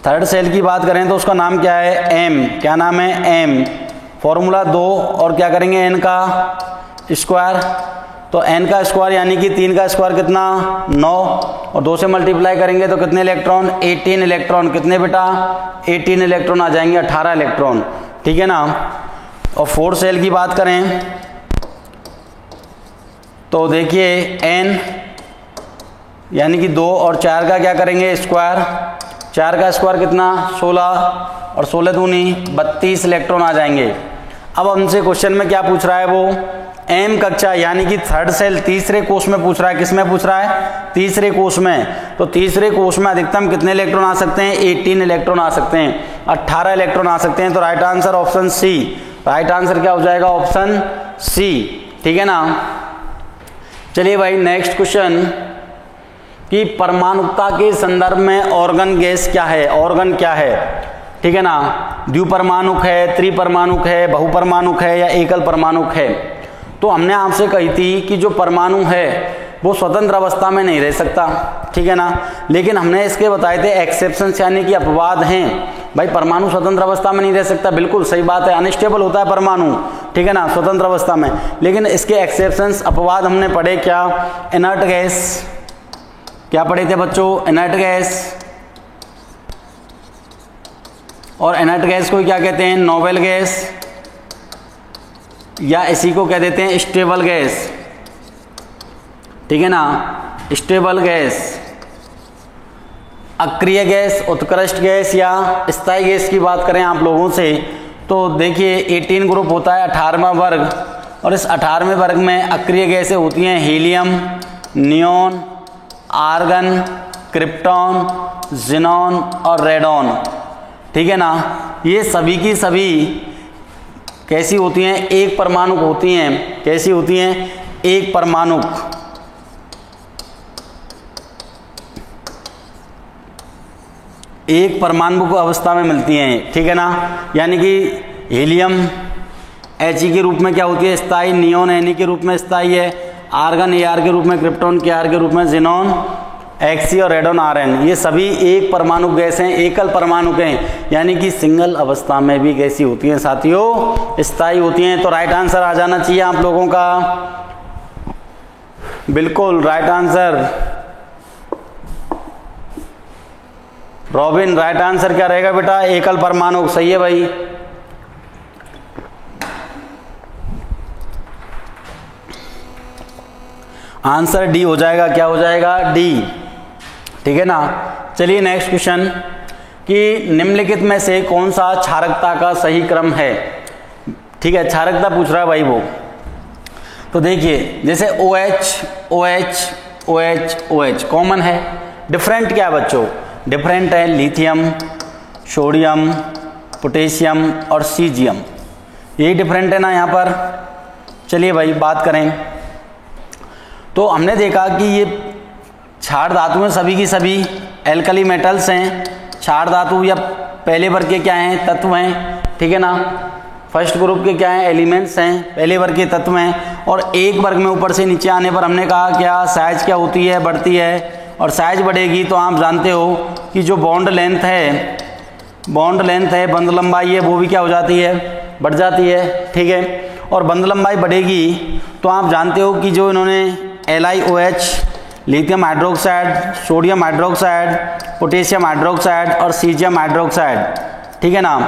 Third cell की बात करें तो उसका नाम क्या है, एम। क्या नाम है, एम। फॉर्मूला 2 और क्या करेंगे, एन का स्क्वायर। तो एन का स्क्वायर यानी कि 3 का स्क्वायर कितना, 9, और 2 से मल्टीप्लाई करेंगे तो कितने इलेक्ट्रॉन, 18 इलेक्ट्रॉन। कितने बेटा, 18 इलेक्ट्रॉन आ जाएंगे, 18 इलेक्ट्रॉन, ठीक है ना। और फोर्थ सेल की बात करें तो देखिए एन यानी कि 2 और 4 का क्या करेंगे, स्क्वायर। 4 का स्क्वायर कितना, 16, और 16 दूनी 32 इलेक्ट्रॉन आ जाएंगे। अब हमसे क्वेश्चन में क्या पूछ रहा है, वो एम कक्षा यानी कि थर्ड सेल तीसरे कोष में पूछ रहा है। किस में पूछ रहा है, तीसरे कोष में। तो तीसरे कोष में अधिकतम कितने इलेक्ट्रॉन आ सकते हैं, 18 इलेक्ट्रॉन आ सकते हैं, 18 इलेक्ट्रॉन आ सकते हैं। तो right answer option C. Right answer क्या हो जाएगा, ऑप्शन सी, ठीक है ना। चलिए भाई नेक्स्ट क्वेश्चन कि परमाणुकता के संदर्भ में ऑर्गन गैस क्या है, ऑर्गन क्या है, ठीक है ना। द्विपरमाणुक है, त्रिपरमाणुक है, बहुपरमाणुक है या एकल परमाणुक है। तो हमने आपसे कही थी कि जो परमाणु है वो स्वतंत्र अवस्था में नहीं रह सकता, ठीक है ना। लेकिन हमने इसके बताए थे एक्सेप्शंस यानी कि अपवाद हैं। भाई परमाणु स्वतंत्र अवस्था में नहीं रह सकता, बिल्कुल सही बात है, अनस्टेबल होता है परमाणु, ठीक है ना, स्वतंत्र अवस्था में। लेकिन इसके एक्सेप्शंस अपवाद हमने पढ़े क्या, इनर्ट गैस। क्या पढ़े थे बच्चों, इनर्ट गैस। और इनर्ट गैस को क्या कहते हैं, नोबल गैस, या इसी को कह देते हैं स्टेबल गैस, ठीक है ना, स्टेबल गैस। अक्रिय गैस, उत्कृष्ट गैस या स्थायी गैस की बात करें आप लोगों से तो देखिए 18 ग्रुप होता है, 18वां वर्ग, और इस 18वें वर्ग में अक्रिय गैसें होती हैं helium, neon, argon, krypton, xenon और रेडॉन, ठीक है ना। ये सभी की सभी कैसी होती हैं, एक परमाणुक होती हैं। कैसी होती हैं, एक परमाणुक। एक परमाणु अवस्था में मिलती हैं, ठीक है ना। यानी कि हीलियम He के रूप में क्या होती है, स्थायी। नियोन Ne के रूप में स्थायी है। आर्गन Ar के रूप में, क्रिप्टॉन Kr के रूप में, जिनॉन Xc और रेडॉन Rn, ये सभी एक परमाणु गैस हैं, एकल परमाणु हैं, यानी कि सिंगल अवस्था में भी कैसी होती हैं साथियों, स्थायी होती हैं। तो राइट आंसर आ जाना चाहिए आप लोगों का, बिल्कुल right answer. Robin Wright answer क्या रहेगा बेटा, एकल परमाणु, सही है भाई। आंसर डी हो जाएगा, क्या हो जाएगा, डी, ठीक है ना। चलिए नेक्स्ट क्वेश्चन कि निम्नलिखित में से कौन सा क्षारकता का सही क्रम है, ठीक है, क्षारकता पूछ रहा है भाई वो। तो देखिए जैसे OH OH OH OH common है, डिफरेंट क्या है बच्चों, डिफरेंट है लिथियम, सोडियम, पोटेशियम और सीजियम, यही डिफरेंट है ना यहाँ पर। चलिए भाई बात करें तो हमने देखा कि ये क्षार धातु में सभी की सभी एल्कली मेटल्स हैं। क्षार धातु या पहले वर्ग के क्या हैं, तत्व हैं, ठीक है ना। फर्स्ट ग्रुप के क्या हैं, एलिमेंट्स हैं, पहले वर्ग के तत्व हैं। और एक वर्ग में ऊपर से नीचे आने पर हमने कहा क्या, साइज क्या होती है, बढ़ती है। और साइज बढ़ेगी तो आप जानते हो कि जो बॉन्ड लेंथ है, बंध लंबाई है, वो भी क्या हो जाती है, बढ़ जाती है, ठीक है। और बंध लंबाई बढ़ेगी तो आप जानते हो कि जो इन्होंने LiOH, lithium hydroxide, sodium hydroxide, potassium hydroxide और सीजियम हाइड्रोक्साइड, ठीक है ना।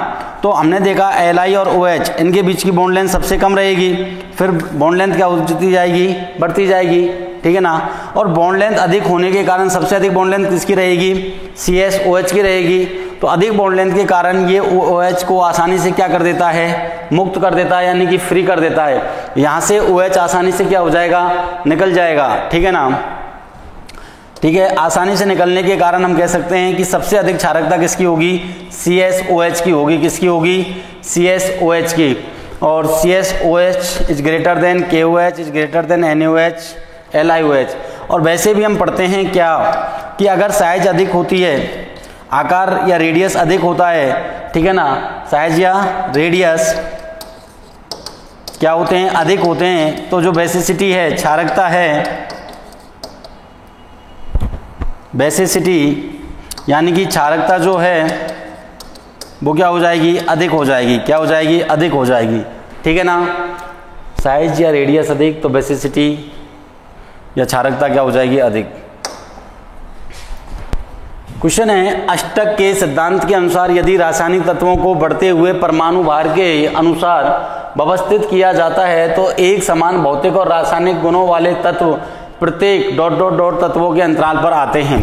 तो हमने देखा Li और OH इनके बीच की बॉन्ड लेंथ सबसे कम रहेगी, फिर बॉन्ड लेंथ क्या होती जाएगी, बढ़ती जाएगी, ठीक है ना। और बॉन्ड लेंथ अधिक होने के कारण सबसे अधिक बॉन्ड लेंथ किसकी रहेगी, CSOH की रहेगी। तो अधिक बॉन्ड लेंथ के कारण ये OH को आसानी से क्या कर देता है, मुक्त कर देता है, यानी कि फ्री कर देता है। यहाँ से OH आसानी से क्या हो जाएगा, निकल जाएगा, ठीक है ना, ठीक है। आसानी से निकलने के कारण हम कह सकते हैं कि सबसे अधिक क्षारकता किसकी होगी, CSOH की होगी। किसकी होगी, CSOH की। और CSOH is greater than KOH is greater than NaOH LiOH। और वैसे भी हम पढ़ते हैं क्या कि अगर साइज अधिक होती है, आकार या रेडियस अधिक होता है, ठीक है ना, साइज या रेडियस क्या होते हैं, अधिक होते हैं, तो जो बेसिसिटी है, क्षारकता है, बेसिसिटी यानी कि क्षारकता जो है वो क्या हो जाएगी, अधिक हो जाएगी। क्या हो जाएगी, अधिक हो जाएगी। ठीक है ना, साइज या रेडियस अधिक तो बेसिसिटी या क्षारकता क्या हो जाएगी, अधिक। क्वेश्चन है, अष्टक के सिद्धांत के अनुसार यदि रासायनिक तत्वों को बढ़ते हुए परमाणु भार के अनुसार व्यवस्थित किया जाता है तो एक समान भौतिक और रासायनिक गुणों वाले तत्व प्रत्येक ... तत्वों के अंतराल पर आते हैं।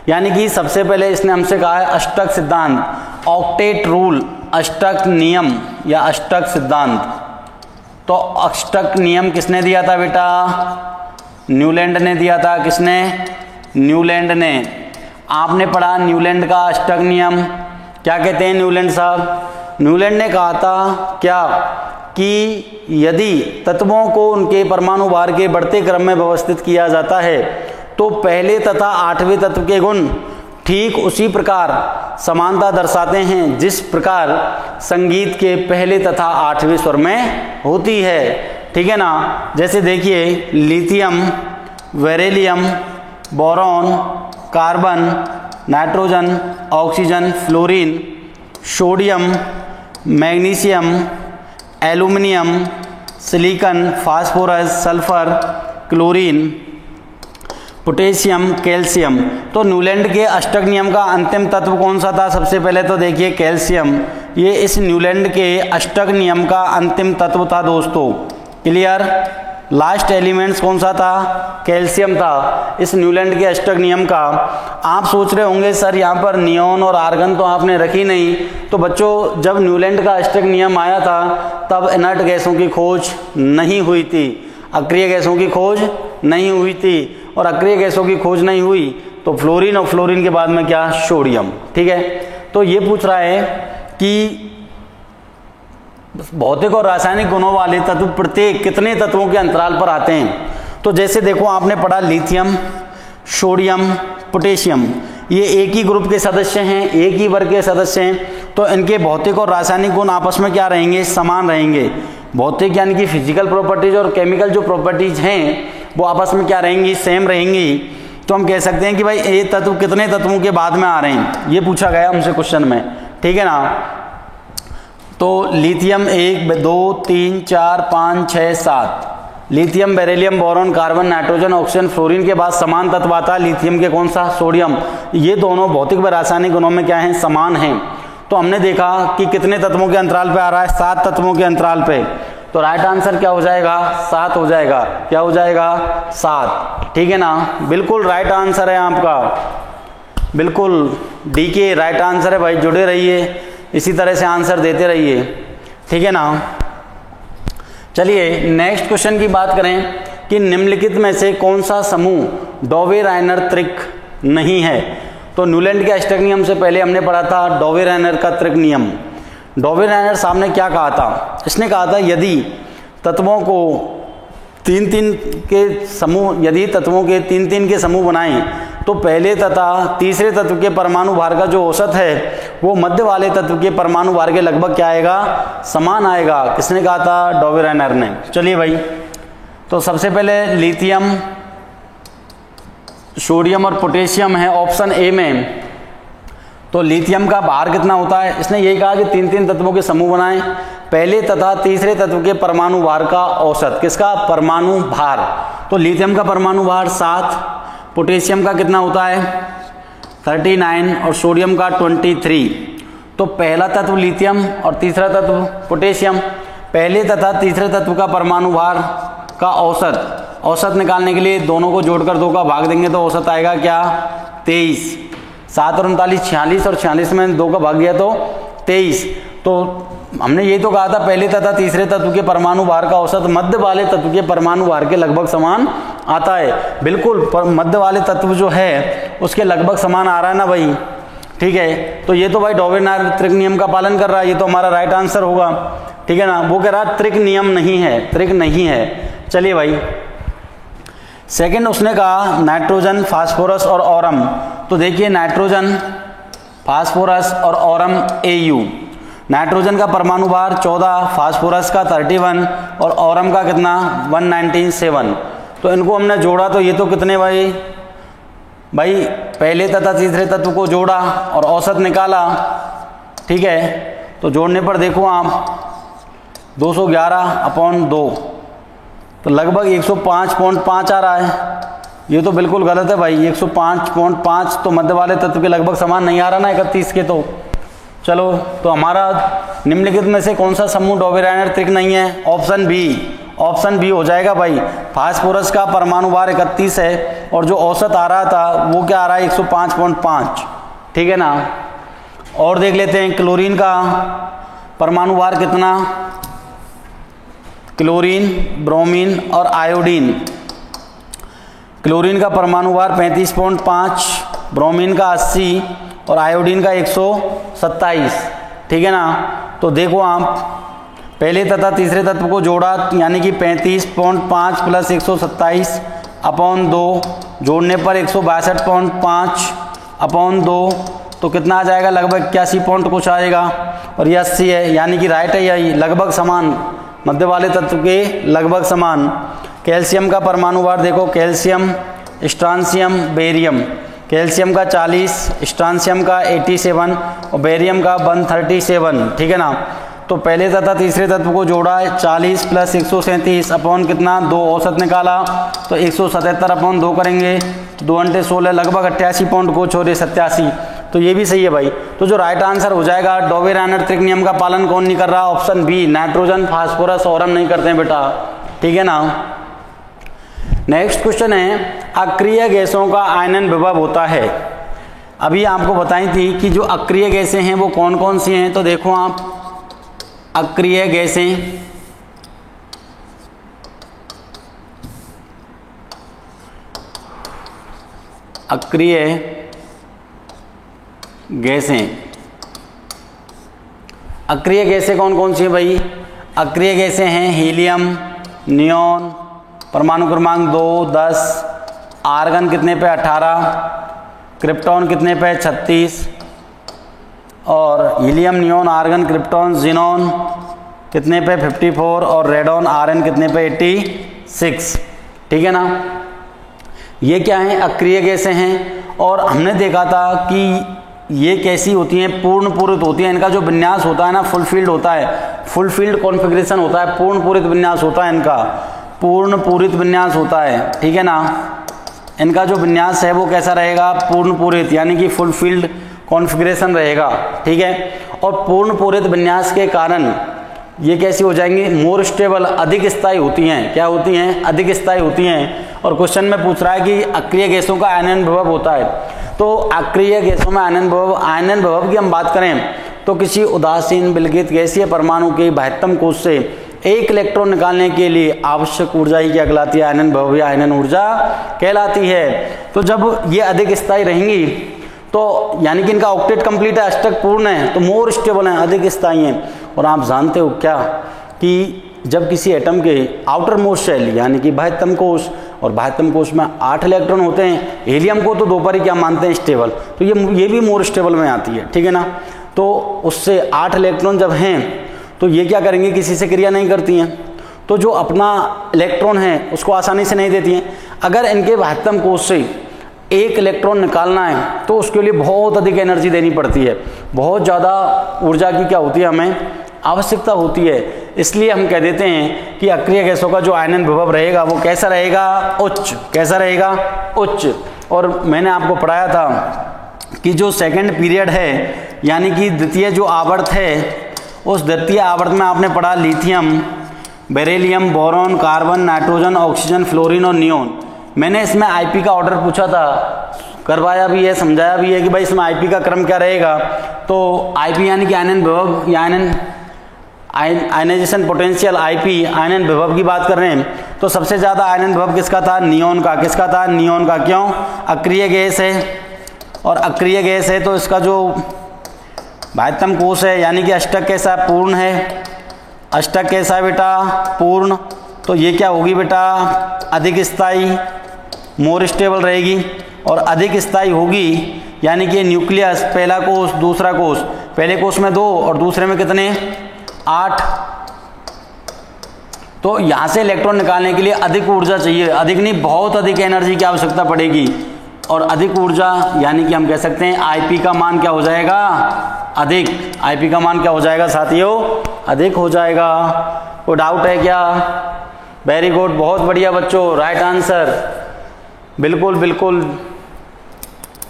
यानी कि सबसे पहले इसने हमसे कहा है अष्टक सिद्धांत, ऑक्टेट रूल, अष्टक नियम या अष्टक सिद्धांत। तो अष्टक नियम किसने दिया था बेटा, न्यूलैंड ने दिया था। किसने, न्यूलैंड ने। आपने पढ़ा न्यूलैंड का अष्टक नियम। क्या कहते हैं न्यूलैंड साहब, न्यूलैंड ने कहा था क्या कि यदि तत्वों को उनके परमाणु भार के बढ़ते क्रम में व्यवस्थित किया जाता है तो पहले तथा आठवें तत्व के गुण ठीक उसी प्रकार समानता दर्शाते हैं जिस प्रकार संगीत के पहले तथा आठवें स्वर में होती है। ठीक है ना, जैसे देखिए lithium, beryllium, boron, carbon, nitrogen, oxygen, fluorine, sodium, magnesium, aluminium, silicon, phosphorus, sulphur, chlorine, potassium, calcium. तो न्यूलैंड के अष्टक नियम का अंतिम तत्व कौन सा था, सबसे पहले तो देखिए कैल्शियम। ये इस न्यूलैंड के अष्टक नियम का अंतिम तत्व था दोस्तों। क्लियर, लास्ट एलिमेंट्स कौन सा था, कैल्शियम था इस न्यूलैंड के अष्टक नियम का। आप सोच रहे होंगे सर यहाँ पर नियोन और आर्गन तो आपने रखी नहीं। तो बच्चों जब न्यूलैंड का अष्टक नियम आया था तब इनर्ट गैसों की खोज नहीं हुई थी, अक्रिय गैसों की खोज नहीं हुई थी। और अक्रिय गैसों की खोज नहीं हुई तो फ्लोरीन, और फ्लोरीन के बाद में क्या, सोडियम। ठीक है, तो ये पूछ रहा है कि भौतिक और रासायनिक गुणों वाले तत्व प्रत्येक कितने तत्वों के अंतराल पर आते हैं। तो जैसे देखो आपने पढ़ा लिथियम, सोडियम, पोटेशियम, ये एक ही ग्रुप के सदस्य हैं, एक ही वर्ग के सदस्य हैं। तो इनके भौतिक और रासायनिक गुण आपस में क्या रहेंगे, समान रहेंगे। भौतिक यानी कि फिजिकल प्रॉपर्टीज और केमिकल जो प्रॉपर्टीज हैं वो आपस में क्या रहेंगी, सेम रहेंगी। तो हम कह सकते हैं कि भाई ये तत्व कितने तत्वों के बाद में आ रहे हैं, ये पूछा गया हमसे क्वेश्चन में। ठीक है ना, तो lithium 1, 2, 3, 4, 5, 6, 7, lithium, beryllium, boron, carbon, nitrogen, oxygen, fluorine के बाद समान तत्व आता है लिथियम के कौन सा, सोडियम। ये दोनों भौतिक व रासायनिक गुणों में क्या हैं, समान हैं। तो हमने देखा कि कितने तत्वों के अंतराल पे आ रहा है, 7 तत्वों के अंतराल पे। तो राइट आंसर क्या हो जाएगा, 7 हो जाएगा। क्या हो जाएगा, 7। ठीक है ना, बिल्कुल राइट आंसर है आपका, बिल्कुल डी के राइट आंसर है भाई। जुड़े रहिए, इसी तरह से आंसर देते रहिए। ठीक है ना, चलिए नेक्स्ट क्वेश्चन की बात करें कि निम्नलिखित में से कौन सा समूह डॉवे-रायनर त्रिक नहीं है। तो न्यूलैंड के अष्टक नियम से पहले हमने पढ़ा था डॉवे-रायनर का त्रिक नियम। डॉवे-रायनर साहब ने क्या कहा था, इसने कहा था यदि तत्वों को 3-3 के समूह, यदि तत्वों के 3-3 के समूह बनाएं तो पहले तथा तीसरे तत्व के परमाणु भार का जो औसत है वो मध्य वाले तत्व के परमाणु भार के लगभग क्या आएगा, समान आएगा। किसने कहा था, डॉवे-रायनर ने। चलिए भाई, तो सबसे पहले लिथियम, सोडियम और पोटेशियम है ऑप्शन ए में। तो लिथियम का भार कितना होता है, इसने यही कहा कि 3-3 तत्वों के समूह बनाएं, पहले तथा तीसरे तत्व के परमाणु भार का औसत। किसका, परमाणु भार। तो लिथियम का परमाणु भार 7, पोटेशियम का कितना होता है 39 और सोडियम का 23। तो पहला तत्व लिथियम और तीसरा तत्व पोटेशियम, पहले तथा तीसरे तत्व का परमाणु भार का औसत निकालने के लिए दोनों को जोड़कर 2 का भाग देंगे तो औसत आएगा क्या, 23। 7 और 39 46, और 46 में 2 का भाग गया तो 23। तो हमने यही तो कहा था पहले तथा तीसरे तत्व के परमाणु भार का औसत मध्य वाले तत्व के परमाणु भार के लगभग समान आता है। बिल्कुल मध्य वाले तत्व जो है उसके लगभग समान आ रहा है ना भाई। ठीक है, तो ये तो भाई डॉवे-रायनर त्रिक नियम का पालन कर रहा है, ये तो हमारा राइट आंसर होगा। ठीक है ना, वो कह रहा है त्रिक नियम नहीं है, त्रिक नहीं है। चलिए भाई, सेकंड उसने कहा नाइट्रोजन, फास्फोरस और ऑरम। तो देखिए नाइट्रोजन, फास्फोरस और ऑरम AU। नाइट्रोजन का परमाणु भार 14, फास्फोरस का 31 और ऑरम का कितना 197। तो इनको हमने जोड़ा तो ये तो कितने भाई भाई पहले तथा तीसरे तत्व को जोड़ा और औसत निकाला, ठीक है, तो जोड़ने पर देखो आप 211/2 तो लगभग 105.5 आ रहा है। ये तो बिल्कुल गलत है भाई, 105.5 तो मध्य वाले तत्व के लगभग समान नहीं आ रहा ना 31 के। तो चलो, तो हमारा निम्नलिखित में से कौन सा समूह डोबेरायनर त्रिक नहीं है? ऑप्शन बी हो जाएगा भाई। फास्फोरस का परमाणु भार 31 है और जो औसत आ रहा था वो क्या आ रहा है? 105.5, ठीक है ना। और देख लेते हैं क्लोरीन का परमाणु भार कितना। क्लोरीन, ब्रोमीन और आयोडीन। क्लोरीन का परमाणु भार 35.5, ब्रोमीन का 80 और आयोडीन का 127, ठीक है ना। तो देखो आप पहले तथा तीसरे तत्व को जोड़ा, यानी कि 35.5 प्लस 127/2 जोड़ने पर 162.5/2 तो कितना आ जाएगा? लगभग 81 पॉइंट कुछ आएगा। और ये 80 है, यानी कि राइट है यही, लगभग समान, मध्य वाले तत्व के लगभग समान। कैल्शियम का परमाणु भार देखो, कैल्शियम, स्ट्रांसियम, बेरियम। कैल्शियम का 40, स्ट्रांसियम का 87 और बेरियम का 137, ठीक है ना। तो पहले तथा तीसरे तत्व को जोड़ा, 40 प्लस 137 कितना? 2 औसत निकाला तो 177/2 करेंगे, 2 × 16 लगभग 88 पॉइंट कुछ और 87। तो ये भी सही है भाई। तो जो राइट आंसर हो जाएगा, डोबेरायनर त्रिक नियम का पालन कौन नहीं कर रहा? ऑप्शन बी, नाइट्रोजन, फास्फोरस और हम नहीं करते हैं बेटा, ठीक है ना। नेक्स्ट क्वेश्चन है, अक्रिय गैसों का आयनन विभव होता है। अभी आपको बताई थी कि जो अक्रिय गैसें हैं वो कौन कौन सी हैं। तो देखो आप, अक्रिय गैसें, अक्रिय गैसें, अक्रिय गैसें कौन कौन सी है भाई? अक्रिय गैसें हैं हीलियम, नियोन, परमाणु क्रमांक 2 10, आर्गन कितने पे? 18, क्रिप्टॉन कितने पे? 36 और helium, neon, argon, krypton, xenon कितने पे? 54 और रेडॉन, आरएन कितने पे? 86, ठीक है ना। ये क्या है? अक्रिय गैसें हैं। और हमने देखा था कि ये कैसी होती हैं? पूर्ण पूरित होती हैं। इनका जो विन्यास होता है ना, फुलफिल्ड होता है, फुलफिल्ड कॉन्फ़िगरेशन होता है, पूर्ण पूरित विन्यास होता है इनका, पूर्ण पूरित विन्यास होता है, ठीक है ना। इनका जो विन्यास है वो कैसा रहेगा? पूर्ण पूरित, यानी कि फुलफिल्ड कॉन्फ़िगरेशन रहेगा, ठीक है। और पूर्ण पूरित विन्यास के कारण ये कैसी हो जाएंगी? मोर स्टेबल, अधिक स्थायी होती हैं। क्या होती हैं? अधिक स्थायी होती हैं। और क्वेश्चन में पूछ रहा है कि अक्रिय गैसों का आयनन विभव होता है। तो अक्रिय गैसों में आयनन विभव की हम बात करें तो किसी उदासीन विलगित गैसीय परमाणु के 72 कोश से 1 इलेक्ट्रॉन निकालने के लिए आवश्यक ऊर्जा ही क्या कहलाती है? आयनन विभव या आयनन ऊर्जा कहलाती है। तो जब ये अधिक स्थायी रहेंगी तो यानी कि इनका ऑक्टेट कंप्लीट है, अष्टक पूर्ण है, तो मोर स्टेबल है, अधिक स्थायी हैं। और आप जानते हो क्या कि जब किसी एटम के आउटर मोस्ट शेल यानी कि बाह्यतम कोश, और बाह्यतम कोश में 8 इलेक्ट्रॉन होते हैं, हीलियम को तो 2 पर ही क्या मानते हैं? स्टेबल। तो ये भी मोर स्टेबल में आती है, ठीक है ना। तो उससे 8 इलेक्ट्रॉन जब हैं तो ये क्या करेंगे? किसी से क्रिया नहीं करती हैं, तो जो अपना इलेक्ट्रॉन है उसको आसानी से नहीं देती हैं। अगर इनके बाह्यतम कोश से 1 इलेक्ट्रॉन निकालना है तो उसके लिए बहुत अधिक एनर्जी देनी पड़ती है, बहुत ज़्यादा ऊर्जा की क्या होती है? हमें आवश्यकता होती है। इसलिए हम कह देते हैं कि अक्रिय गैसों का जो आयनन विभव रहेगा वो कैसा रहेगा? उच्च। कैसा रहेगा? उच्च। और मैंने आपको पढ़ाया था कि जो सेकंड पीरियड है यानी कि द्वितीय जो आवर्त है, उस द्वितीय आवर्त में आपने पढ़ा lithium, beryllium, boron, carbon, nitrogen, oxygen, fluorine और नियोन। मैंने इसमें आईपी का ऑर्डर पूछा था, करवाया भी है, समझाया भी है कि भाई इसमें आईपी का क्रम क्या रहेगा। तो आईपी यानी कि आयनन विभव या आयनाइजेशन पोटेंशियल, आईपी आयनन विभव की बात कर रहे हैं। तो सबसे ज़्यादा आयनन विभव किसका था? नियोन का। किसका था? नियोन का। क्यों? अक्रिय गैस है, और अक्रिय गैस है तो इसका जो बाह्यतम कोश है यानी कि अष्टक कैसा? पूर्ण है। अष्टक कैसा है बेटा? पूर्ण। तो ये क्या होगी बेटा? अधिक स्थायी, मोर स्टेबल रहेगी। और अधिक स्थायी होगी यानी कि न्यूक्लियस, पहला कोश, दूसरा कोश, पहले कोश में 2 और दूसरे में कितने? 8। तो यहाँ से इलेक्ट्रॉन निकालने के लिए अधिक ऊर्जा चाहिए, अधिक नहीं बहुत अधिक एनर्जी की आवश्यकता पड़ेगी। और अधिक ऊर्जा यानी कि हम कह सकते हैं Ip का मान क्या हो जाएगा, अधिक। Ip का मान क्या हो जाएगा साथियों, अधिक हो जाएगा। कोई डाउट है क्या? वेरी गुड, बहुत बढ़िया बच्चों, राइट आंसर, बिल्कुल बिल्कुल,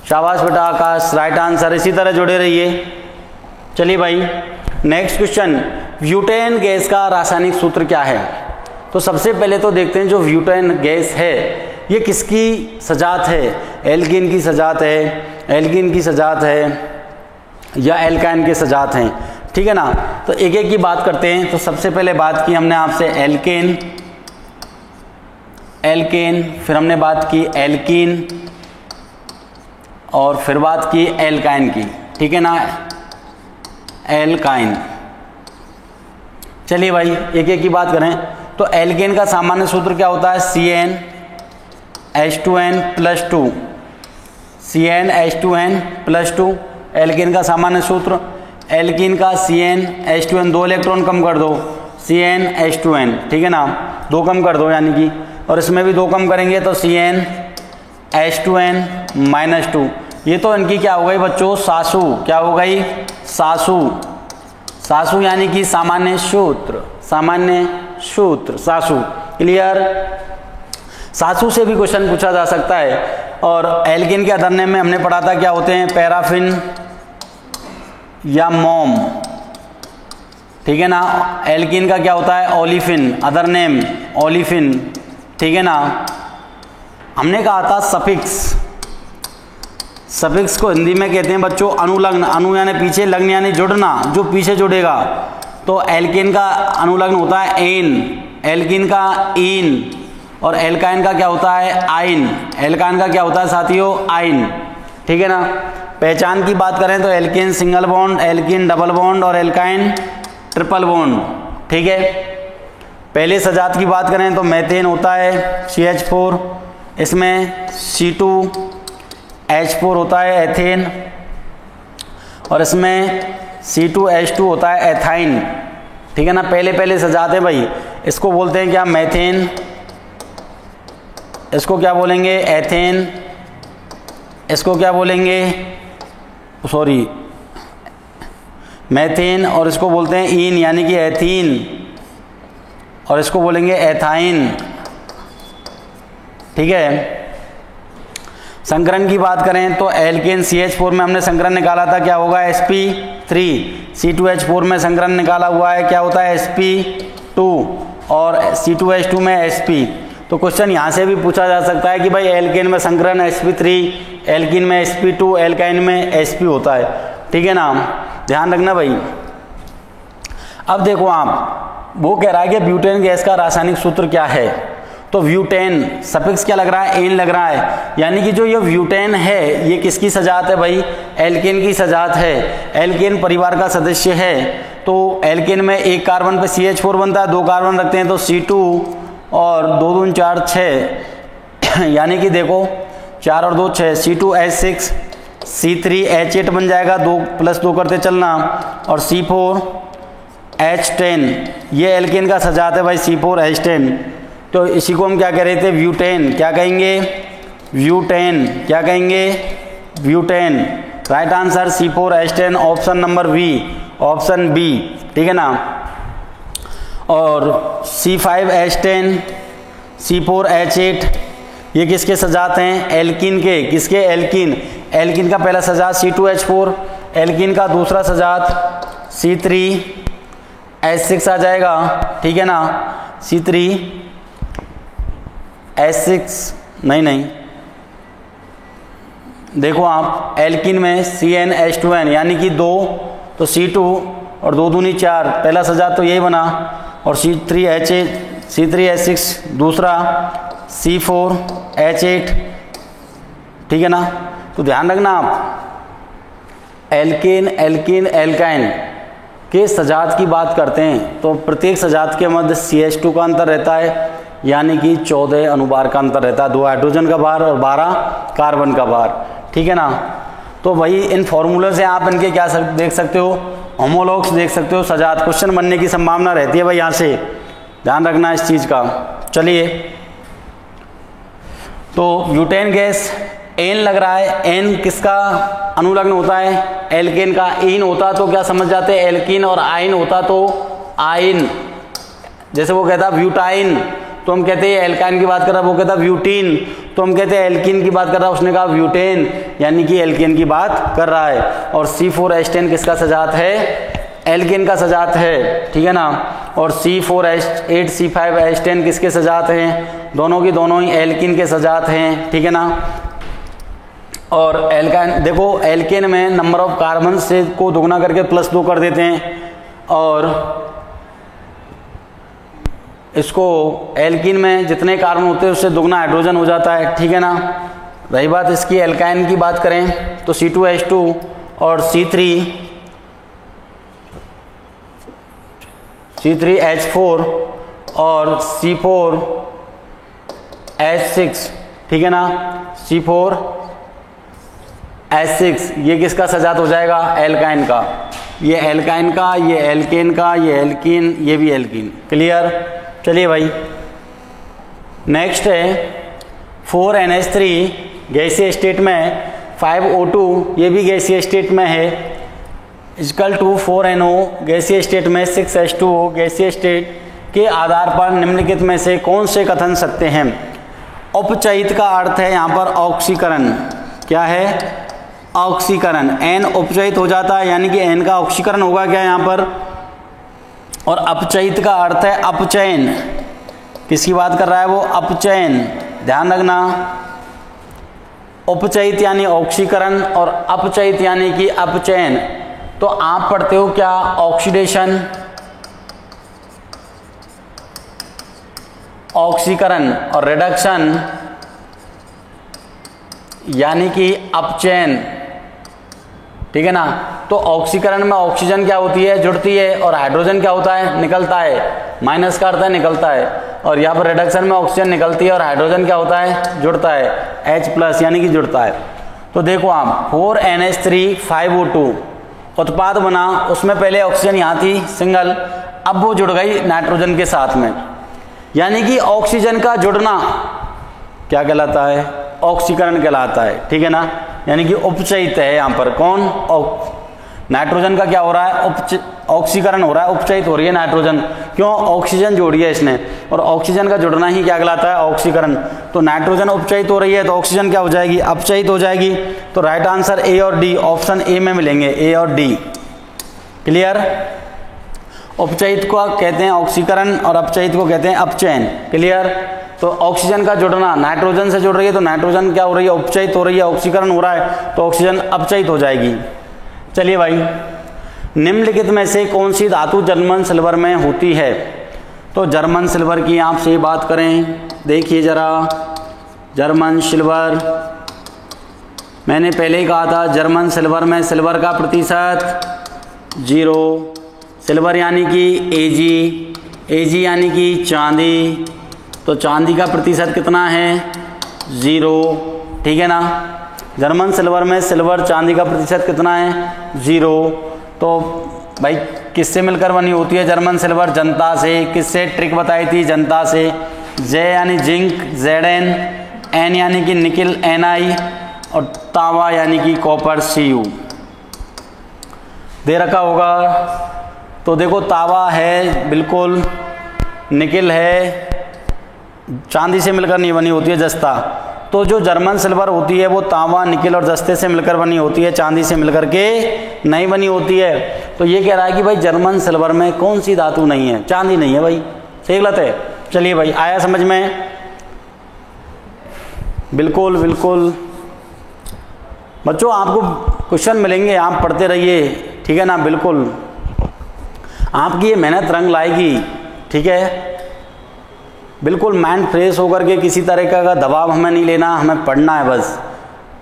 शाबाश बेटा आकाश, राइट आंसर। इसी तरह जुड़े रहिए। चलिए भाई नेक्स्ट क्वेश्चन, ब्यूटेन गैस का रासायनिक सूत्र क्या है? तो सबसे पहले तो देखते हैं जो ब्यूटेन गैस है ये किसकी सजात है, एल्कीन की सजात है, एल्कीन की सजात है या एल्काइन के सजात हैं, ठीक है ना। तो एक एक की बात करते हैं। तो सबसे पहले बात की हमने आपसे एल्केन, एल्केन, फिर हमने बात की एल्कीन और फिर बात की एल्काइन की, ठीक है ना, एल्काइन। चलिए भाई एक एक की बात करें। तो एल्केन का सामान्य सूत्र क्या होता है, CnH2n+2, CnH2n+2 एल्केन का सामान्य सूत्र। एल्कीन का CnH2n, 2 इलेक्ट्रॉन कम कर दो, CnH2n, ठीक है ना, 2 कम कर दो यानी कि, और इसमें भी 2 कम करेंगे तो CnH2n-2। ये तो इनकी क्या हो गई बच्चों, सासू, क्या हो गई, सासू, सासू यानी कि सामान्य सूत्र, सामान्य सूत्र, सासू, क्लियर। सासू से भी क्वेश्चन पूछा जा सकता है। और एल्कीन के अदर नेम में हमने पढ़ा था क्या होते हैं, पैराफिन या मोम, ठीक है ना। एल्कीन का क्या होता है, ओलिफिन, अदर नेम ओलिफिन, ठीक है ना। हमने कहा था सफिक्स, सफिक्स को हिंदी में कहते हैं बच्चों अनुलग्न, अनु यानी पीछे, लग्न यानी जुड़ना, जो पीछे जुड़ेगा। तो एल्कीन का अनुलग्न होता है एन, एल्कीन का इन, और एल्काइन का क्या होता है, आइन, एल्काइन का क्या होता है साथियों, आइन, ठीक है ना। पहचान की बात करें तो alkene single bond, alkene double bond और एल्काइन ट्रिपल बॉन्ड, ठीक है। पहले सजात की बात करें तो मेथेन होता है CH4, इसमें C2H4 होता है एथेन, और इसमें C2H2 होता है एथाइन, ठीक है ना। पहले पहले सजात है भाई, इसको बोलते हैं क्या, मेथेन, इसको क्या बोलेंगे, एथेन, इसको क्या बोलेंगे, सॉरी मेथेन, और इसको बोलते हैं इन यानी कि एथीन, और इसको बोलेंगे एथाइन, ठीक है। संकरण की बात करें तो एल्केन CH4 में हमने संकरण निकाला था, क्या होगा, sp3, C2H4 में संकरण निकाला हुआ है, क्या होता है, sp2, और C2H2 में sp। तो क्वेश्चन यहाँ से भी पूछा जा सकता है कि भाई एल्केन में संकरण sp3, एल्कीन में sp2, एल्काइन में sp होता है, ठीक है ना, ध्यान रखना भाई। अब देखो आप, वो कह रहा है कि ब्यूटेन गैस का रासायनिक सूत्र क्या है। तो ब्यूटेन सफिक्स क्या लग रहा है, एन लग रहा है, यानी कि जो ये ब्यूटेन है ये किसकी सजात है भाई, एल्केन की सजात है, एल्केन परिवार का सदस्य है। तो एल्केन में एक कार्बन पे CH4 बनता है, 2 कार्बन रखते हैं तो C2 और 2 दूनी 4 6, यानी कि देखो 4 और 2 6, C2H6, C3H8 बन जाएगा, 2 + 2 करते चलना, और C4H10, ये एल्केन का सजात है भाई, C4H10। तो इसी को हम क्या कह रहे थे, ब्यूटेन, क्या कहेंगे, ब्यूटेन, क्या कहेंगे, butane. Right answer C4H10, option number B, option B, ठीक है ना। और C5H10, C4H8 ये किसके सजात हैं, एल्कीन के, किसके, एल्कीन, एल्कीन का पहला सजात C2H4, एल्कीन का दूसरा सजात C3H6 आ जाएगा, ठीक है ना, C3H6, नहीं, देखो आप एल्कीन में CnH2n यानी कि 2, तो C2 और 2 दूनी 4, पहला सजात तो यही बना, और C3H6 दूसरा, C4H8, ठीक है ना। तो ध्यान रखना आप, एल्केन, एल्कीन, एल्काइन के सजात की बात करते हैं तो प्रत्येक सजात के मध्य CH2 का अंतर रहता है, यानी कि 14 अनुभार का अंतर रहता है, 2 हाइड्रोजन का भार और 12 कार्बन का भार, ठीक है ना। तो भाई इन फॉर्मूले से आप इनके क्या देख सकते हो, होमोलॉग्स देख सकते हो, सजात क्वेश्चन बनने की संभावना रहती है भाई, यहाँ से ध्यान रखना इस चीज़ का। चलिए, तो ब्यूटेन गैस एन लग रहा है, एन किसका अनुलग्न होता है? एल्केन का। इन होता तो क्या समझ जाते हैं? एल्कीन। और आइन होता तो आइन। जैसे वो कहता ब्यूटाइन तो हम कहते हैं एल्काइन की बात कर रहा, वो कहता ब्यूटीन तो हम कहते हैं एल्कीन की बात कर रहा, उसने कहा ब्यूटेन, यानी कि एल्केन की बात कर रहा है। और C4H10 किसका सजात है? एल्केन का सजात है, ठीक है ना। और C4H8C5H10 किसके सजात हैं? दोनों की दोनों ही एल्कीन के सजात हैं, ठीक है ना। और एल्काइन देखो, एल्केन में नंबर ऑफ कार्बन से को दोगुना करके +2 कर देते हैं, और इसको एल्कीन में जितने कार्बन होते हैं उससे दुगना हाइड्रोजन हो जाता है, ठीक है ना। रही बात इसकी एल्काइन की बात करें तो C2H2 और C3H4 और C4H6, ठीक है ना। C4H6 ये किसका सजात हो जाएगा? एल्काइन का। ये एल्काइन का, ये एल्केन का, ये एल्कीन, ये भी एल्कीन। क्लियर? चलिए भाई, नेक्स्ट है 4NH3 गैसीय स्टेट में, 5O2 ये भी गैसीय स्टेट में है, इक्वल टू 4NO गैसीय स्टेट में, 6H2O गैसीय स्टेट के आधार पर निम्नलिखित में से कौन से कथन सत्य हैं? उपचयित का अर्थ है यहाँ पर ऑक्सीकरण। क्या है? ऑक्सीकरण। N उपचयित हो जाता है, यानी कि N का ऑक्सीकरण होगा क्या यहाँ पर। और अपचयित का अर्थ है अपचयन। किसकी बात कर रहा है वो? अपचयन। ध्यान रखना, उपचयित यानी ऑक्सीकरण और अपचयित यानी कि अपचयन। तो आप पढ़ते हो क्या? ऑक्सीडेशन, ऑक्सीकरण, और रिडक्शन यानी कि अपचयन, ठीक है ना। तो ऑक्सीकरण में ऑक्सीजन क्या होती है? जुड़ती है, और हाइड्रोजन क्या होता है? निकलता है। माइनस का अर्थ है निकलता है। और यहाँ पर रिडक्शन में ऑक्सीजन निकलती है और हाइड्रोजन क्या होता है? जुड़ता है, H+ यानी कि जुड़ता है। तो देखो आप 4NH3 5O2 उत्पाद बना, उसमें पहले ऑक्सीजन यहाँ थी सिंगल, अब वो जुड़ गई नाइट्रोजन के साथ में, यानी कि ऑक्सीजन का जुड़ना क्या कहलाता है? ऑक्सीकरण कहलाता है, ठीक है ना। यानी कि उपचयित है यहाँ पर कौन? नाइट्रोजन का क्या हो रहा है? ऑक्सीकरण हो रहा है, उपचयित हो रही है नाइट्रोजन। क्यों? ऑक्सीजन जोड़ी है इसने, और ऑक्सीजन का जुड़ना ही क्या कहलाता है? ऑक्सीकरण। तो नाइट्रोजन उपचयित हो रही है तो ऑक्सीजन क्या हो जाएगी? अपचयित हो जाएगी। तो राइट आंसर ए और डी, ऑप्शन ए में मिलेंगे, ए और डी। क्लियर? उपचयित को कहते हैं ऑक्सीकरण और अपचयित को कहते हैं अपचयन। क्लियर? तो ऑक्सीजन का जुड़ना नाइट्रोजन से जुड़ रही है तो नाइट्रोजन क्या हो रही है? उपचयित हो रही है, ऑक्सीकरण हो रहा है तो ऑक्सीजन अपचयित हो जाएगी। चलिए भाई, निम्नलिखित में से कौन सी धातु जर्मन सिल्वर में होती है? तो जर्मन सिल्वर की आपसे बात करें, देखिए जरा, जर्मन सिल्वर, मैंने पहले ही कहा था जर्मन सिल्वर में सिल्वर का प्रतिशत 0, सिल्वर यानी कि Ag यानी कि चांदी, तो चांदी का प्रतिशत कितना है? 0, ठीक है ना। जर्मन सिल्वर में सिल्वर चांदी का प्रतिशत कितना है? 0। तो भाई किससे मिलकर बनी होती है जर्मन सिल्वर? जनता से। किससे? ट्रिक बताई थी, जनता से। J यानी जिंक, Zn, N यानी कि निकिल, Ni, और तांबा यानी कि कॉपर, Cu दे रखा होगा। तो देखो तांबा है बिल्कुल, निकिल है, चांदी से मिलकर नहीं बनी होती है, जस्ता। तो जो जर्मन सिल्वर होती है वो तांबा, निकिल और जस्ते से मिलकर बनी होती है, चांदी से मिलकर के नहीं बनी होती है। तो ये कह रहा है कि भाई जर्मन सिल्वर में कौन सी धातु नहीं है? चांदी नहीं है भाई। सही गलत है? चलिए भाई, आया समझ में? बिल्कुल बिल्कुल बच्चों, आपको क्वेश्चन मिलेंगे, आप पढ़ते रहिए, ठीक है ना। बिल्कुल आपकी ये मेहनत रंग लाएगी, ठीक है। बिल्कुल माइंड फ्रेश होकर के, किसी तरह का दबाव हमें नहीं लेना, हमें पढ़ना है बस।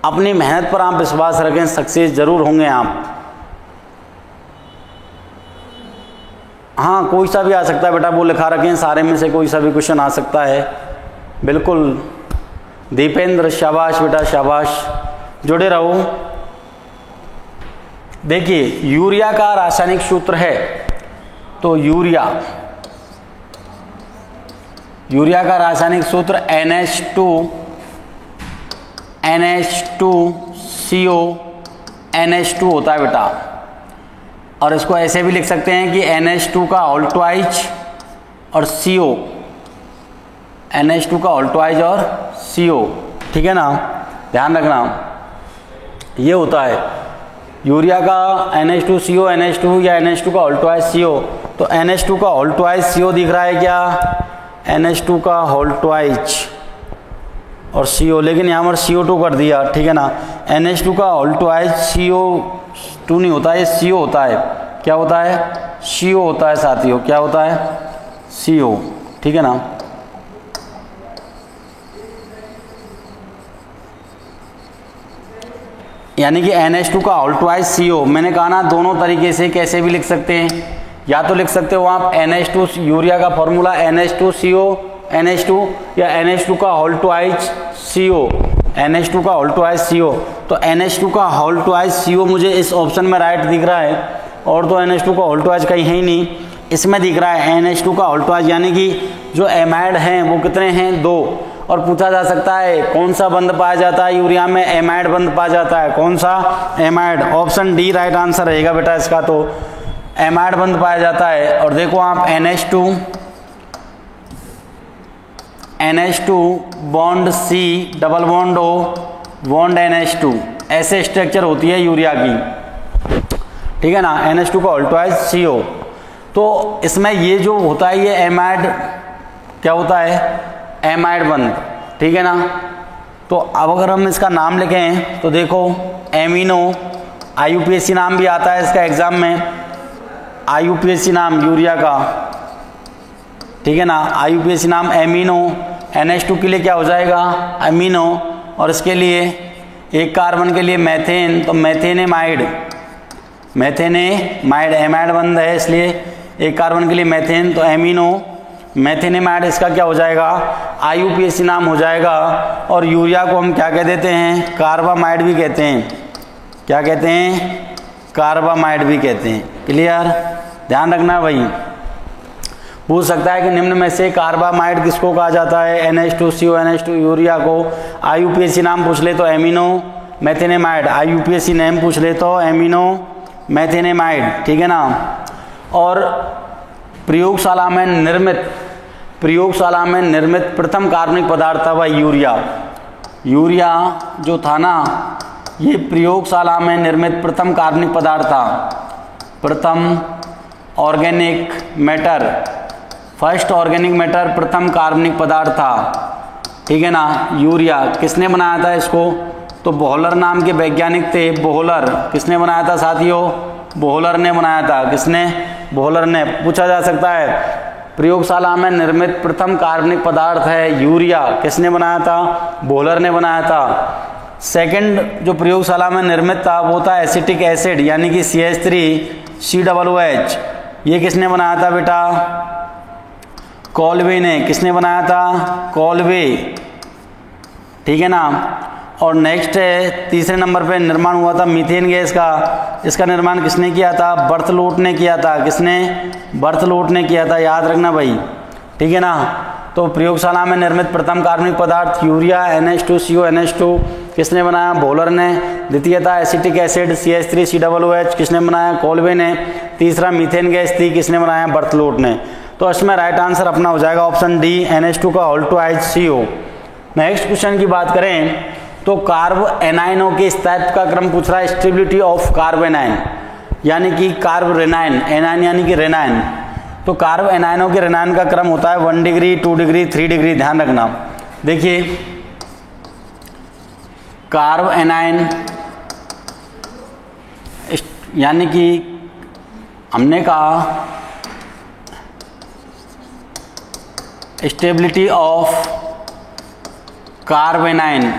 अपनी मेहनत पर आप विश्वास रखें, सक्सेस जरूर होंगे आप। हाँ, कोई सा भी आ सकता है बेटा, वो लिखा रखें, सारे में से कोई सा भी क्वेश्चन आ सकता है। बिल्कुल दीपेंद्र, शाबाश बेटा शाबाश, जुड़े रहो। देखिए यूरिया का रासायनिक सूत्र है, तो यूरिया का रासायनिक सूत्र NH2 NH2CO NH2 होता है बेटा। और इसको ऐसे भी लिख सकते हैं कि NH2 का होल ट्वाइज और CO, NH2 का होल ट्वाइज और CO, ठीक है ना, ध्यान रखना ये होता है यूरिया का NH2CO NH2 या NH2 का होल ट्वाइज CO। तो NH2 का होल ट्वाइज CO दिख रहा है क्या, NH2 का होल ट्वाइज और CO, लेकिन यहाँ पर CO2 कर दिया, ठीक है ना। NH2 का होल ट्वाइज CO2 नहीं होता है, ये CO होता है। क्या होता है, CO होता है साथियों, क्या होता है, CO, ठीक है ना। यानी कि NH2 का होल ट्वाइज CO। मैंने कहा ना दोनों तरीके से कैसे भी लिख सकते हैं, या तो लिख सकते हो आप NH2 यूरिया का फॉर्मूला NH2CO NH2 या NH2 का होल ट्वाइज CO, NH2 का होल ट्वाइज CO। तो NH2 का होल ट्वाइज CO मुझे इस ऑप्शन में राइट दिख रहा है, और तो NH2 का होल ट्वाइज कहीं है ही नहीं, इसमें दिख रहा है NH2 का होल ट्वाइज। यानी कि जो एमाइड हैं वो कितने हैं, 2। और पूछा जा सकता है कौन सा बंध पाया जाता है यूरिया में, एमाइड बंध पाया जाता है। कौन सा, amide. Option D right answer रहेगा बेटा इसका, तो एमाइड बंध पाया जाता है। और देखो आप NH2 bond C double bond O bond NH2, ऐसे स्ट्रक्चर होती है यूरिया की, ठीक है ना। NH2 का होल ट्वाइज CO। तो इसमें ये जो होता है ये एमाइड, क्या होता है, एमाइड बंध, ठीक है ना। तो अब अगर हम इसका नाम लिखें तो देखो एमिनो, IUPAC नाम भी आता है इसका एग्जाम में, IUPAC नाम यूरिया का, ठीक है ना। IUPAC नाम एमिनो, NH2 के लिए क्या हो जाएगा, अमीनो, और इसके लिए एक कार्बन के लिए मैथेन, तो मैथेनेमाइड, मैथेनेमाइड एमाइड बंध है इसलिए एक कार्बन के लिए मैथेन, तो एमिनो मैथेनेमाइड इसका क्या हो जाएगा, IUPAC नाम हो जाएगा। और यूरिया को हम क्या कह देते हैं, कार्बामाइड भी कहते हैं। क्या कहते हैं, कार्बामाइड भी कहते हैं। क्लियर, ध्यान रखना भाई। पूछ सकता है कि निम्न में से कार्बामाइड किसको कहा जाता है, NH2CO NH2 यूरिया को। IUPAC नाम पूछ ले तो एमिनो मैथेनेमाइड, IUPAC नेम पूछ ले तो एमिनो मैथेनेमाइड, ठीक है ना। और प्रयोगशाला में निर्मित प्रथम कार्बनिक पदार्थ था वह यूरिया। यूरिया जो था ना, ये प्रयोगशाला में निर्मित प्रथम कार्बनिक पदार्थ था, प्रथम organic matter, first organic matter, प्रथम कार्बनिक पदार्थ था, ठीक है ना। यूरिया किसने बनाया था इसको, तो बोहलर नाम के वैज्ञानिक थे, बोहलर। किसने बनाया था साथियों, बोहलर ने बनाया था। किसने, बोहलर ने। पूछा जा सकता है प्रयोगशाला में निर्मित प्रथम कार्बनिक पदार्थ है यूरिया, किसने बनाया था, बोहलर ने बनाया था। सेकंड जो प्रयोगशाला में निर्मित था वो था एसिटिक एसिड, यानी कि CH3COOH, ये किसने बनाया था बेटा, कॉल्वे ने। किसने बनाया था, कॉल्वे, ठीक है ना। और नेक्स्ट है तीसरे नंबर पे निर्माण हुआ था मीथेन गैस का। इसका निर्माण किसने किया था, बर्थलोट ने किया था। किसने, बर्थलोट ने किया था, याद रखना भाई, ठीक है ना। तो प्रयोगशाला में निर्मित प्रथम कार्बनिक पदार्थ यूरिया NH2CO NH2 किसने बनाया, बोहलर ने। द्वितीय था एसिटिक एसिड CH3COOH, किसने बनाया, कॉल्वे ने। तीसरा मीथेन गैस थी, किसने बनाया, बर्थलोट ने। तो इसमें राइट आंसर अपना हो जाएगा ऑप्शन डी, NH2 का whole twice CO। Next question की बात करें तो कार्ब एनाइनों के स्थायित्व का क्रम पूछ रहा है, स्टेबिलिटी ऑफ कार्ब एनाइन, यानी कि कार्ब रेनाइन, एनाइन यानी कि रेनाइन। तो कार्ब एनाइनों के रेनाइन का क्रम होता है 1 डिग्री 2 डिग्री 3 डिग्री। ध्यान रखना, देखिए कार्ब एनाइन यानी कि हमने कहा stability of carb A9,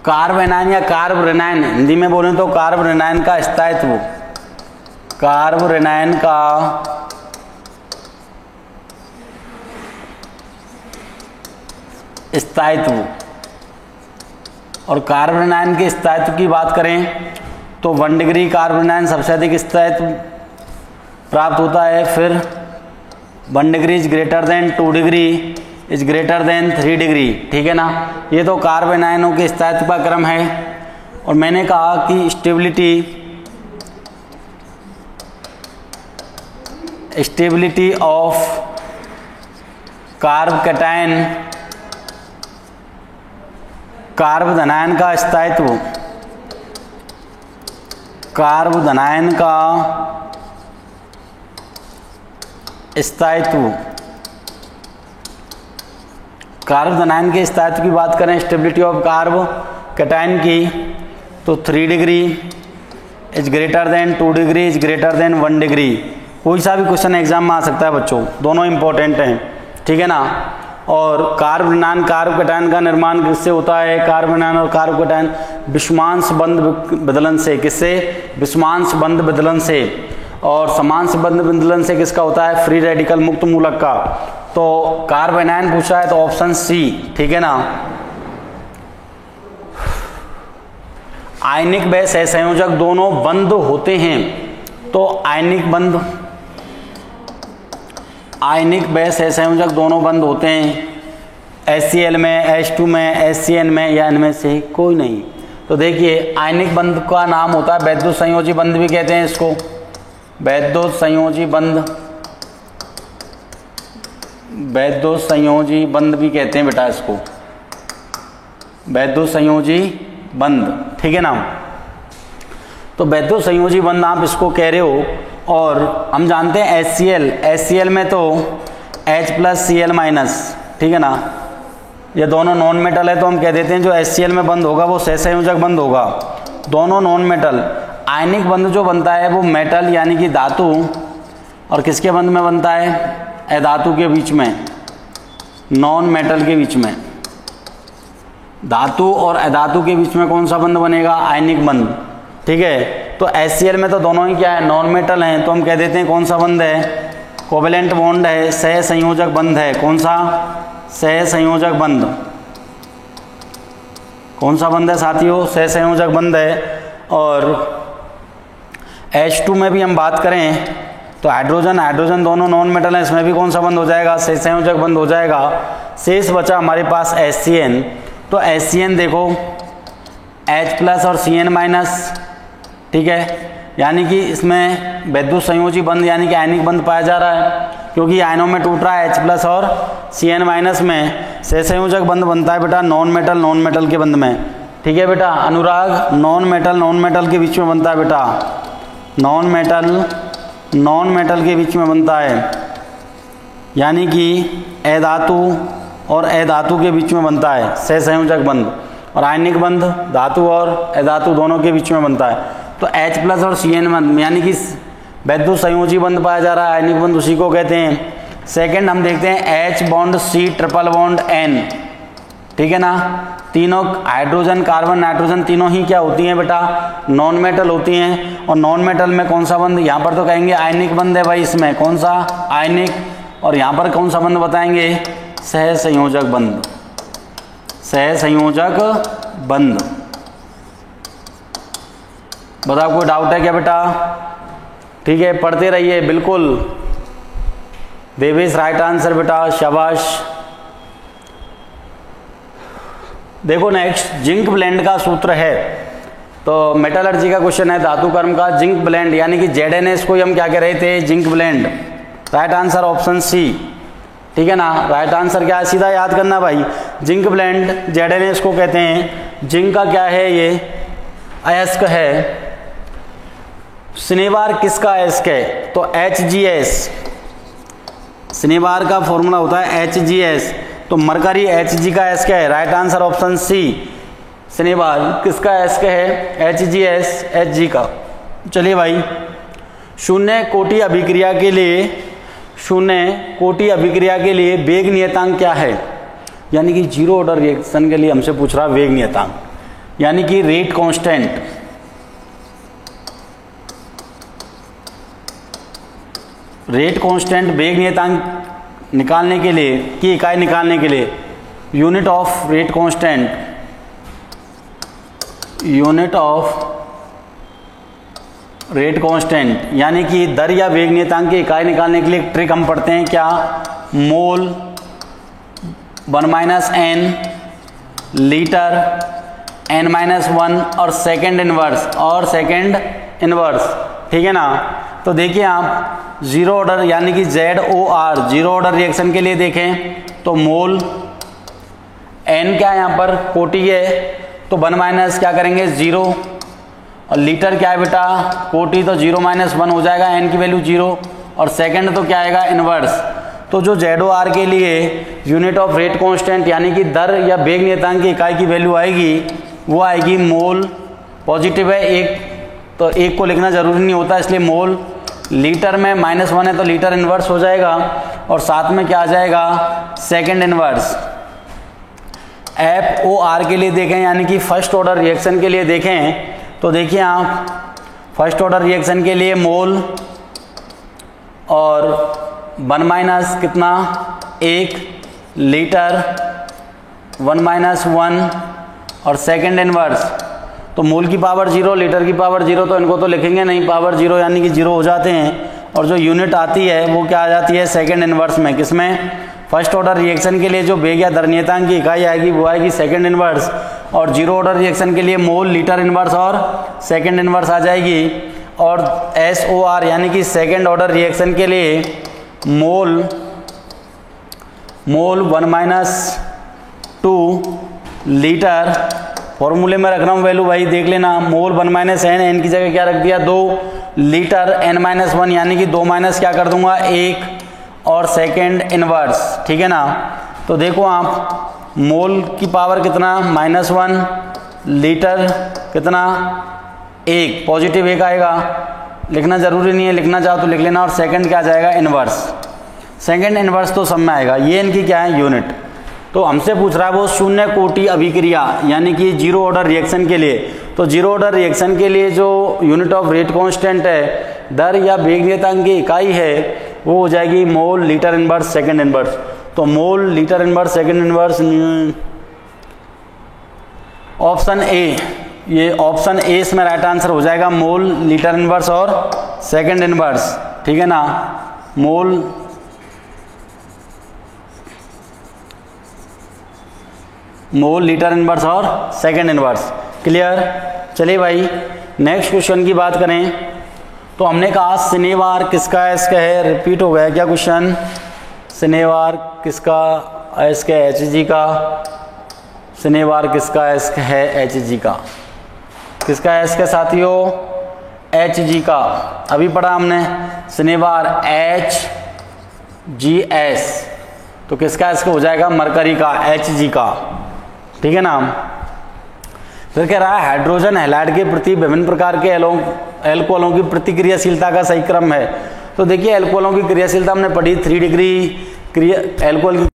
carb A9 या कार्ब रेनाइन, हिंदी में बोलें तो कार्ब रेनाइन का स्थायित्व, कार्ब रेनाइन का स्थायित्व। और कार्ब रेनाइन के स्थायित्व की बात करें तो 1 डिग्री कार्ब रेनाइन सबसे अधिक स्थायित्व प्राप्त होता है। फिर 1 degree is greater than 2 degree, is greater than 3 degree, ठीक है ना। ये तो कार्बन आयनों के स्थायित्व का क्रम है। और मैंने कहा कि stability of carb cation, carb धनायन का स्थायित्व, कार्ब धनायन का स्थायित्व, कार्ब धनायन के स्थायित्व की बात करें, स्टेबिलिटी ऑफ कार्ब कैटायन की, तो 3 degree is greater than 2 degree is greater than 1 degree. कोई सा भी क्वेश्चन एग्जाम में आ सकता है बच्चों, दोनों इंपॉर्टेंट हैं, ठीक है ना। और कार्ब धनायन कार्ब कैटायन का निर्माण किससे होता है? कार्ब धनायन और कार्ब कैटायन विषमांश बंध विदलन से। किससे? विषमांश बंध विदलन से। और समांश बंध विदलन से किसका होता है? फ्री रेडिकल मुक्त मूलक का। तो कार्ब आयन पूछा है तो ऑप्शन सी, ठीक है ना। आयनिक व सहसंयोजक दोनों बंध होते हैं, तो आयनिक व सहसंयोजक दोनों बंद होते हैं। HCl में, H2 में, HCN में, या इनमें से कोई नहीं। तो देखिए आयनिक बंध का नाम होता है वैद्युत संयोजी बंध भी कहते हैं इसको, वैद्युत संयोजी बंध, वैद्युत संयोजी बंध भी कहते हैं बेटा इसको, वैद्युत संयोजी बंध, ठीक है ना। तो वैद्युत संयोजी बंध आप इसको कह रहे हो। और हम जानते हैं HCl में तो H+Cl-, ठीक है ना। ये दोनों नॉन मेटल है तो हम कह देते हैं जो HCl में बंद होगा वो सहसंयोजक बंद होगा, दोनों नॉन मेटल। आयनिक बंध जो बनता है वो मेटल यानी कि धातु और किसके बंध में बनता है? अधातु के बीच में, नॉन मेटल के बीच में। धातु और अधातु के बीच में कौन सा बंध बनेगा? आयनिक बंध, ठीक है। तो HCl में तो दोनों ही क्या है? नॉन मेटल हैं, तो हम कह देते हैं कौन सा बंध है? कोवेलेंट बॉन्ड है, सहसंयोजक बंध है। कौन सा? सहसंयोजक बंध। कौन सा बंध है साथियों? सहसंयोजक बंध है। और H2 में भी हम बात करें तो हाइड्रोजन दोनों नॉन मेटल हैं, इसमें भी कौन सा बंध हो जाएगा? सहसंयोजक बंध हो जाएगा। शेष बचा हमारे पास HCN, तो HCN देखो H+ और Cn-, ठीक है। यानी कि इसमें वैद्युत संयोजी बंध यानी कि आयनिक बंध पाया जा रहा है, क्योंकि आयनों में टूट रहा है H+ और Cn- में सहसंयोजक बंध बनता है बेटा नॉन मेटल के बंध में, ठीक है बेटा। अनुराग नॉन मेटल के बीच में बनता है बेटा, नॉन मेटल के बीच में बनता है, यानी कि अधातु और अधातु के बीच में बनता है सहसंयोजक बंध। और आयनिक बंध धातु और अधातु दोनों के बीच में बनता है। तो H+ और Cn यानी कि वैद्युत संयोजी बंध पाया जा रहा है, आयनिक बंध उसी को कहते हैं। सेकंड हम देखते हैं H bond C triple bond N, ठीक है ना। तीनों हाइड्रोजन कार्बन नाइट्रोजन तीनों ही क्या होती हैं बेटा? नॉन मेटल होती हैं। और नॉन मेटल में कौन सा बंध? यहाँ पर तो कहेंगे आयनिक बंध है भाई, इसमें कौन सा? आयनिक। और यहाँ पर कौन सा बंध बताएंगे? सहसंयोजक बंध, सहसंयोजक बंध। बताओ कोई डाउट है क्या बेटा? ठीक है, पढ़ते रहिए बिल्कुल। देवेश राइट आंसर बेटा, शाबाश। देखो नेक्स्ट, जिंक ब्लेंड का सूत्र है, तो मेटलर्जी का क्वेश्चन है, धातु कर्म का। जिंक ब्लेंड यानी कि ZNS को हम क्या कह रहे थे? Zinc blende. Right answer option C, ठीक है ना। राइट आंसर क्या है? सीधा याद करना भाई, जिंक ब्लेंड ZNS को कहते हैं। जिंक का क्या है? ये अयस्क है। शनिवार किसका अयस्क है? तो HGS। शनिवार का फॉर्मूला होता है HGS, तो मरकरी Hg का अयस्क है। राइट आंसर ऑप्शन सी, शनिवार किसका अयस्क है? HGS, Hg का। चलिए भाई, शून्य कोटि अभिक्रिया के लिए वेग नियतांक क्या है? यानी कि जीरो ऑर्डर रिएक्शन के लिए हमसे पूछ रहा है वेग नियतांक, यानी कि रेट कांस्टेंट। रेट कांस्टेंट वेग नियतांक निकालने के लिए, की इकाई निकालने के लिए, unit of rate constant, unit of rate constant यानी कि दर या वेग नियतांक की इकाई निकालने के लिए एक ट्रिक हम पढ़ते हैं क्या? मोल 1 माइनस एन लीटर n-1 और सेकेंड इनवर्स ठीक है ना। तो देखिए आप जीरो ऑर्डर यानी कि ZOR जीरो ऑर्डर रिएक्शन के लिए देखें तो मोल n क्या है यहाँ पर कोटि है, तो 1 माइनस क्या करेंगे 0 और लीटर क्या है बेटा कोटि, तो 0 माइनस 1 हो जाएगा, n की वैल्यू 0 और सेकंड तो क्या आएगा इनवर्स। तो जो ZOR के लिए यूनिट ऑफ रेट कांस्टेंट यानी कि दर या वेग नियतांक की इकाई की वैल्यू आएगी वो आएगी मोल, पॉजिटिव है एक तो एक को लिखना जरूरी नहीं होता इसलिए मोल, लीटर में -1 है तो लीटर इनवर्स हो जाएगा और साथ में क्या आ जाएगा सेकंड इनवर्स। FOR के लिए देखें यानी कि फर्स्ट ऑर्डर रिएक्शन के लिए देखें तो देखिए आप फर्स्ट ऑर्डर रिएक्शन के लिए मोल और 1 माइनस कितना 1 लीटर 1 माइनस 1 और सेकंड इनवर्स, तो मोल की पावर 0 लीटर की पावर 0 तो इनको तो लिखेंगे नहीं, पावर 0 यानी कि 0 हो जाते हैं और जो यूनिट आती है वो क्या आ जाती है सेकंड इनवर्स में, किसमें फर्स्ट ऑर्डर रिएक्शन के लिए जो वेग या दर नियतांक की इकाई आएगी वो आएगी सेकंड इनवर्स और जीरो ऑर्डर रिएक्शन के लिए मोल लीटर इनवर्स और सेकंड इनवर्स आ जाएगी और SOR यानी कि सेकंड ऑर्डर रिएक्शन के लिए मोल 1 माइनस 2 लीटर, फॉर्मूले में रख रहा हूँ वैल्यू भाई देख लेना, मोल 1 माइनस n की जगह क्या रख दिया 2 लीटर n-1 यानी कि 2 माइनस क्या कर दूंगा 1 और सेकंड इनवर्स ठीक है ना। तो देखो आप मोल की पावर कितना -1 लीटर कितना 1 पॉजिटिव 1 आएगा, लिखना जरूरी नहीं है, लिखना चाहो तो लिख लेना और सेकंड क्या आ जाएगा इनवर्स, सेकंड इनवर्स तो सब में आएगा। ये इनकी क्या है यूनिट, तो हमसे पूछ रहा है वो शून्य कोटि अभिक्रिया यानी कि जीरो ऑर्डर रिएक्शन के लिए, तो जीरो ऑर्डर रिएक्शन के लिए जो यूनिट ऑफ रेट कांस्टेंट है दर या वेग नियतांक की इकाई है वो हो जाएगी mole litre inverse second inverse. तो mole litre inverse second inverse option A, ये ऑप्शन ए इसमें राइट आंसर हो जाएगा, मोल लीटर इनवर्स और सेकंड इनवर्स ठीक है ना। मोल लीटर इनवर्स और सेकंड इनवर्स, क्लियर। चलिए भाई नेक्स्ट क्वेश्चन की बात करें तो हमने कहा सिनेवार किसका इसका है, रिपीट हो गया क्या क्वेश्चन, सिनेवार किसका इसका HG का, सिनेवार किसका इसका है HG का, किसका है इसके साथियों HG का, अभी पढ़ा हमने सिनेवार HGS, तो किसका इसका हो जाएगा मरकरी का HG का ठीक है ना। फिर कह रहा है हाइड्रोजन हैलाइड के प्रति विभिन्न प्रकार के एल्कोहलों की प्रतिक्रियाशीलता का सही क्रम है। तो देखिए एल्कोहलों की क्रियाशीलता हमने पढ़ी 3 डिग्री एल्कोहल की